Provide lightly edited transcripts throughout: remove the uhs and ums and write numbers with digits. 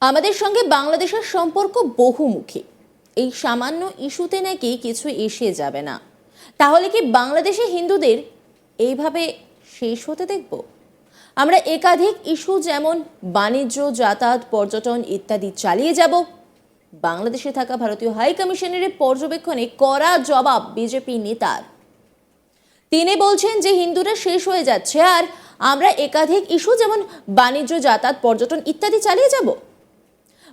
আমাদের সঙ্গে বাংলাদেশের সম্পর্ক বহুমুখী। এই সামান্য ইস্যুতে নাকি কিছু এসে যাবে না। তাহলে কি বাংলাদেশে হিন্দুদের এইভাবে শেষ হতে দেখব? আমরা একাধিক ইস্যু যেমন বাণিজ্য, যাতায়াত, পর্যটন ইত্যাদি চালিয়ে যাব। বাংলাদেশে থাকা ভারতীয় হাই কমিশনারের পর্যবেক্ষণে কড়া জবাব বিজেপি নেতার। তিনি বলছেন যে হিন্দুরা শেষ হয়ে যাচ্ছে আর আমরা একাধিক ইস্যু যেমন বাণিজ্য, যাতায়াত, পর্যটন ইত্যাদি চালিয়ে যাব।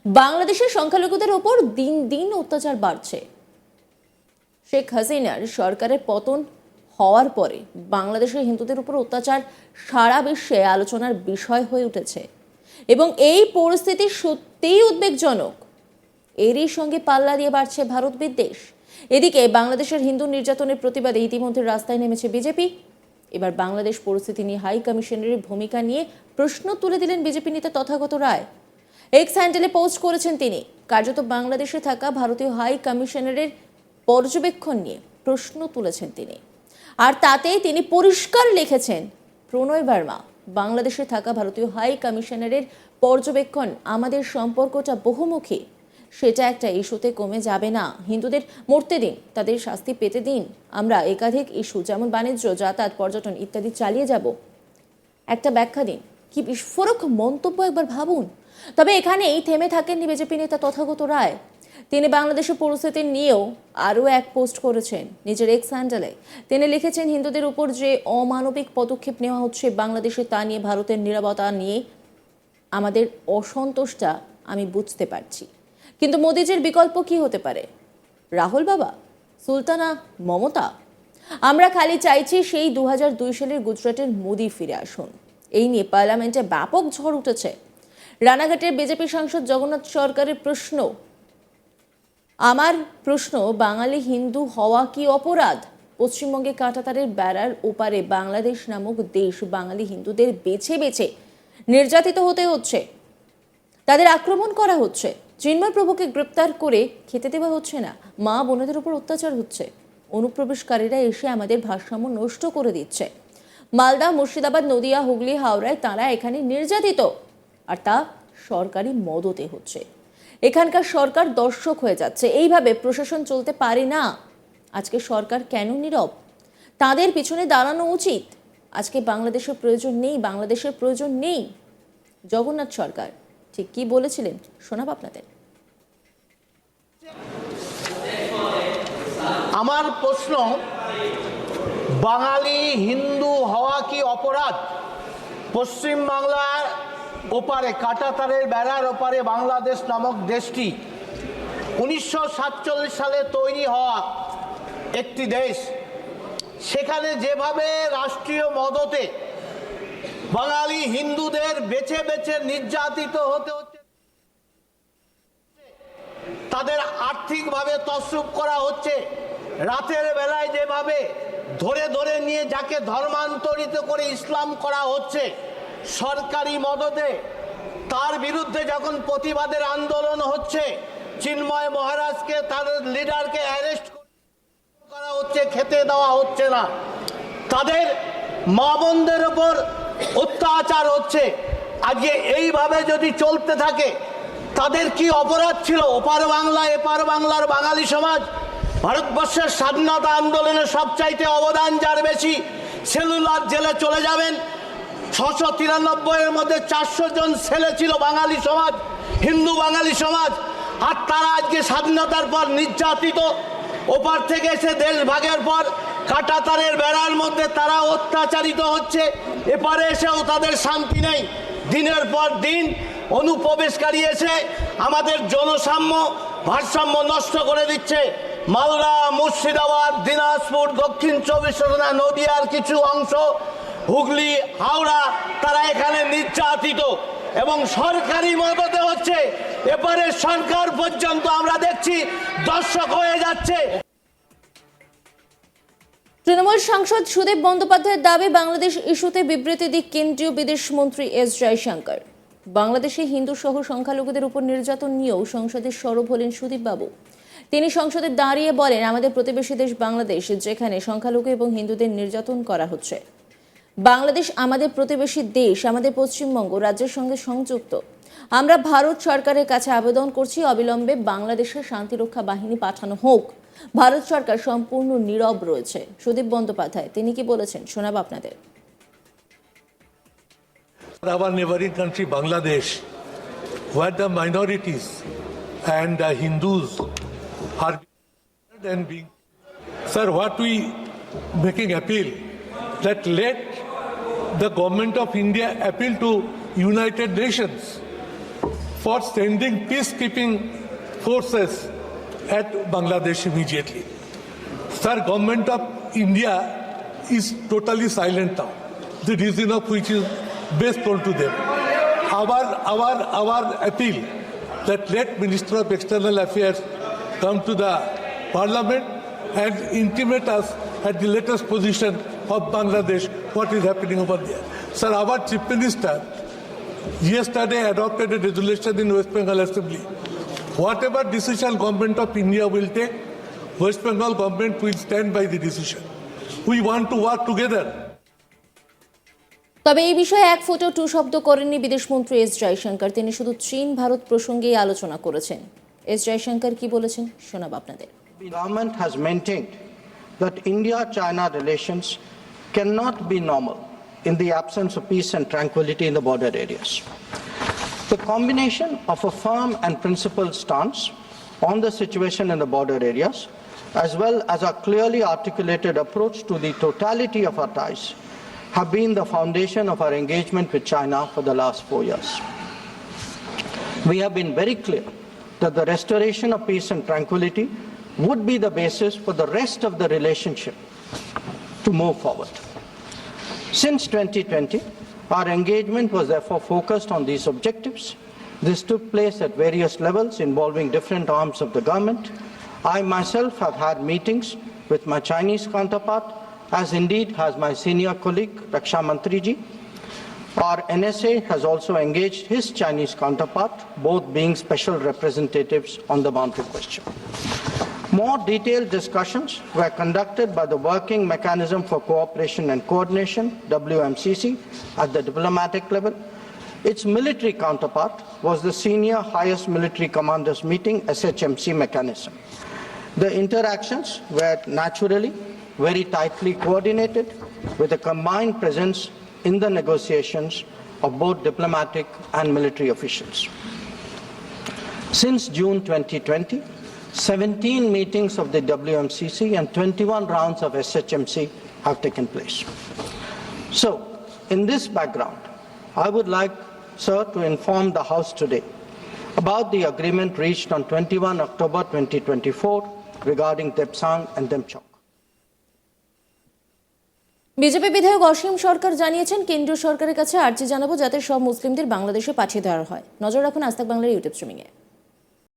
বাংলাদেশের সংখ্যালঘুদের ওপর দিন দিন অত্যাচার বাড়ছে। শেখ হাসিনার সরকারের পতন হওয়ার পরে বাংলাদেশের হিন্দুদের উপর অত্যাচার সারা বিশ্বে আলোচনার বিষয় হয়ে উঠেছে এবং এই পরিস্থিতি সত্যিই উদ্বেগজনক। এরই সঙ্গে পাল্লা দিয়ে বাড়ছে ভারত বিদ্বেষ। এদিকে বাংলাদেশের হিন্দু নির্যাতনের প্রতিবাদে ইতিমধ্যে রাস্তায় নেমেছে বিজেপি। এবার বাংলাদেশ পরিস্থিতি নিয়ে হাই কমিশনারের ভূমিকা নিয়ে প্রশ্ন তুলে দিলেন বিজেপি নেতা তথাগত রায়। এক্স হ্যান্ডেলে পোস্ট করেছেন তিনি। কার্যত বাংলাদেশে থাকা ভারতীয় হাই কমিশনারের পর্যবেক্ষণ নিয়ে প্রশ্ন তুলেছেন তিনি। আর তাতেই তিনি পরিষ্কার লিখেছেন, প্রণয় বর্মা, বাংলাদেশে থাকা ভারতীয় হাই কমিশনারের পর্যবেক্ষণ আমাদের সম্পর্কটা বহুমুখী। সেটা একটা ইস্যুতে কমে যাবে না। হিন্দুদের মরতে দিন, তাদের শাস্তি পেতে দিন। আমরা একাধিক ইস্যু যেমন বাণিজ্য, যাতায়াত, পর্যটন ইত্যাদি চালিয়ে যাব। একটা ব্যাখ্যা দিন। কি বিস্ফোরক মন্তব্য, একবার ভাবুন। তবে এখানেই থেমে থাকেননি বিজেপি নেতা তথাগত রায়। তিনি বাংলাদেশের পরিস্থিতি নিয়েও আরও এক পোস্ট করেছেন নিজের এক্স হ্যান্ডেলে। তিনি লিখেছেন, হিন্দুদের উপর যে অমানবিক পদক্ষেপ নেওয়া হচ্ছে বাংলাদেশে, তা নিয়ে ভারতের নীরবতা নিয়ে আমাদের অসন্তোষটা আমি বুঝতে পারছি। কিন্তু মোদিজির বিকল্প কি হতে পারে? রাহুল বাবা, সুলতানা, মমতা? আমরা খালি চাইছি সেই 2002 সালের গুজরাটের মোদি ফিরে আসুন। এই নিয়ে পার্লামেন্টে ব্যাপক ঝড় উঠেছে। রানাঘাটের বিজেপি সাংসদ জগন্নাথ সরকারের প্রশ্ন, আমার প্রশ্ন, বাঙালি হিন্দু হওয়া কি অপরাধ? পশ্চিমবঙ্গে কাঁটাতারের বেড়ার ওপারে বাংলাদেশ নামক দেশ বাঙালি হিন্দুদের বেছে বেছে নির্যাতিত হতে হচ্ছে, তাদের আক্রমণ করা হচ্ছে, চিন্ময় প্রভুকে গ্রেপ্তার করে খেতে দেওয়া হচ্ছে না, মা বোনেদের উপর অত্যাচার হচ্ছে, অনুপ্রবেশকারীরা এসে আমাদের ভারসাম্য নষ্ট করে দিচ্ছে। মালদা, মুর্শিদাবাদ, নদিয়া, হুগলি, হাওড়ায় তারা এখানে নির্যাতিত, আর তা সরকারি মদতে হচ্ছে। এখানকার সরকার দর্শক হয়ে যাচ্ছে। এইভাবে প্রশাসন চলতে পারে না। আজকে সরকার কেন নীরব? তাদের পিছনে দাঁড়ানো উচিত। আজকে বাংলাদেশের প্রয়োজন নেই, বাংলাদেশের প্রয়োজন নেই। জগন্নাথ সরকার ঠিক কি বলেছিলেন শোনাব আপনাদের। আমার প্রশ্ন, বাঙালি হিন্দু হওয়া কি অপরাধ? পশ্চিম বাংলার ওপারে, কাঁটাতারের বেড়ার ওপারে বাংলাদেশ নামক দেশটি 1947 সালে তৈরি হওয়া একটি দেশ। সেখানে যেভাবে রাষ্ট্রীয় মদতে বাঙালি হিন্দুদের বেছে বেছে নির্যাতিত হতে হচ্ছে, তাদের আর্থিকভাবে তছরূপ করা হচ্ছে, রাতের বেলায় যেভাবে ধরে ধরে নিয়ে যাকে ধর্মান্তরিত করে ইসলাম করা হচ্ছে সরকারি মদতে, তার বিরুদ্ধে যখন প্রতিবাদের আন্দোলন হচ্ছে, চিন্ময় মহারাজকে, তাদের লিডারকে অ্যারেস্ট করা হচ্ছে, খেতে দেওয়া হচ্ছে না, তাদের মা বোনদের ওপর অত্যাচার হচ্ছে। আজকে এইভাবে যদি চলতে থাকে, তাদের কি অপরাধ ছিল? ওপার বাংলা এপার বাংলার বাঙালি সমাজ ভারতবর্ষের স্বাধীনতা আন্দোলনে সবচাইতে অবদান যার বেশি, সেলুলার জেলে চলে যাবেন। 693 মধ্যে 400 জন ছেলে ছিল বাঙালি সমাজ, হিন্দু বাঙালি সমাজ, আর তারা আজকে স্বাধীনতার পর নির্যাতিত। ওপার থেকে এসে দেশ ভাগের পর কাঁটাতারের বেড়ার মধ্যে তারা অত্যাচারিত হচ্ছে, এপারে এসেও তাদের শান্তি নেই। দিনের পর দিন অনুপ্রবেশকারী এসে আমাদের জনসাম্য, ভারসাম্য নষ্ট করে দিচ্ছে। মালদা, মুর্শিদাবাদ, দিনাজপুর, দক্ষিণ 24 পরগনা, নদিয়ার কিছু অংশ, হুগলি, হাওড়া, তারা এখানে নির্যাতিত এবং সরকারি মদতে হচ্ছে। এবারে সরকার পর্যন্ত আমরা দেখছি দর্শক হয়ে যাচ্ছে। তৃণমূল সাংসদ সুদীপ বন্দ্যোপাধ্যায়ের দাবি, বাংলাদেশ ইস্যুতে বিবৃতি দিক কেন্দ্রীয় বিদেশ মন্ত্রী এস জয়শঙ্কর। বাংলাদেশে হিন্দু সহ সংখ্যালঘুদের উপর নির্যাতন নিয়েও সংসদে সরব হলেন সুদীপ বাবু। তিনি সংসদে দাঁড়িয়ে বলেন, আমাদের প্রতিবেশী দেশ বাংলাদেশ, যেখানে সংখ্যালঘু এবং হিন্দুদের নির্যাতন করা হচ্ছে। বাংলাদেশ আমাদের প্রতিবেশী দেশ, আমাদের পশ্চিমবঙ্গ রাজ্যের সঙ্গে সংযুক্ত। আমরা ভারত সরকারের কাছে আবেদন করছি অবিলম্বে বাংলাদেশে শান্তিরক্ষা বাহিনী পাঠানো হোক। ভারত সরকার সম্পূর্ণ নীরব রয়েছে। সুদীপ বন্দ্যোপাধ্যায় তিনি কি বলেছেন শোনাব আপনাদের। Our neighboring country Bangladesh, where the minorities and Hindus are and being, sir, what we making appeal that let the government of India appeal to United Nations for sending peacekeeping forces at Bangladesh immediately. Sir, government of India is totally silent now. The reason of which is best told to them. Our appeal that let Minister of External Affairs come to the Parliament and intimate us at the latest position of Bangladesh, what is happening over there. Sir, our Chief Minister yesterday adopted a resolution in West Bengal Assembly. Whatever decision government of India will take, West Bengal government will stand by the decision. We want to work together. তবে এই বিষয়ে এক ফোঁটা two শব্দ করেননি বিদেশমন্ত্রী S Jaishankar. তিনি শুধু চীন ভারত প্রসঙ্গেই আলোচনা করেছেন। এস জয়শঙ্কর কি বলেছেন শোনাব আপনাদের। The government has maintained that India-China relations cannot be normal in the absence of peace and tranquility in the border areas. The combination of a firm and principled stance on the situation in the border areas, as well as a clearly articulated approach to the totality of our ties, have been the foundation of our engagement with China for the last 4 years. We have been very clear that the restoration of peace and tranquility would be the basis for the rest of the relationship to move forward. Since 2020, our engagement was therefore focused on these objectives. This took place at various levels involving different arms of the government. I myself have had meetings with my Chinese counterpart, as indeed has my senior colleague Raksha Mantriji. Our NSA has also engaged his Chinese counterpart, both being special representatives on the boundary question. More detailed discussions were conducted by the Working Mechanism for Cooperation and Coordination, WMCC, at the diplomatic level. Its military counterpart was the Senior Highest Military Commanders Meeting, SHMC mechanism. The interactions were naturally very tightly coordinated with a combined presence in the negotiations of both diplomatic and military officials. Since June 2020, 17 meetings of the WMCC and 21 rounds of SHMC have taken place. So, in this background, I would like, sir, to inform the House today about the agreement reached on 21 October 2024 regarding Depsang and Demchok. BJP বিধায়ক অসীম সরকার জানিয়েছেন কেন্দ্রীয় সরকারের কাছে আর্জি জানাবো যাতে সব মুসলিমদের বাংলাদেশে পাঠিয়ে দেওয়া হয়। নজর রাখুন আজ তাক বাংলার ইউটিউব স্ট্রিমিংয়ে।